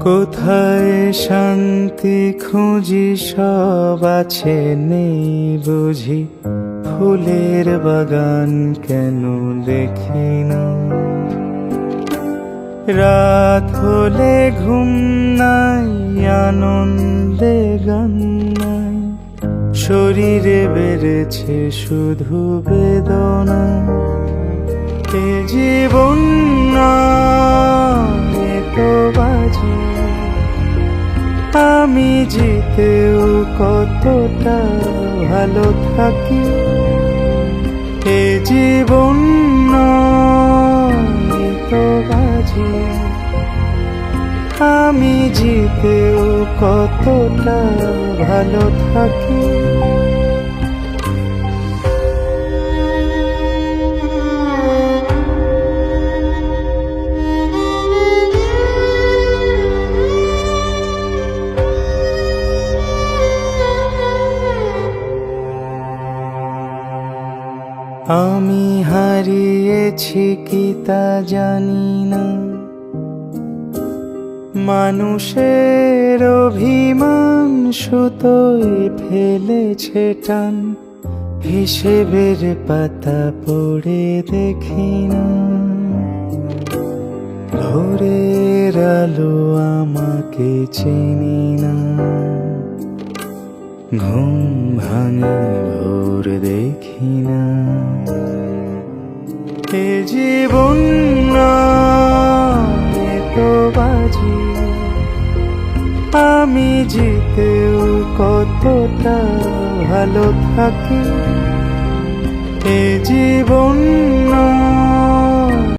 কোথায় শান্তি খুঁজি, সব আছে নেই বুঝি, ফুলের বাগান কেন দেখি না। রাত হলে ঘুম নাই, আনন্দে গান নাই, শরীরে বেড়েছে শুধু বেদনা। এ জীবন না, এ তো বাজি, আমি জিতেও কতটা ভালো থাকি। এ জীবন নয়, এ তো বাজি, আমি জিতেও কতটা ভালো থাকি। আমি হারিয়েছি কি তা জানি না, মানুষের অভিমান সুতোয় ফেলেছে টান, হিসেবের পাতা পড়ে দেখি না। ভোরের আলো আমাকে চিনি না, ঘুম ভাঙে ভোর দেখি না। এ জীবন না, এ তো বাজি, আমি জিতেও কতটা ভালো থাকি। এ জীবন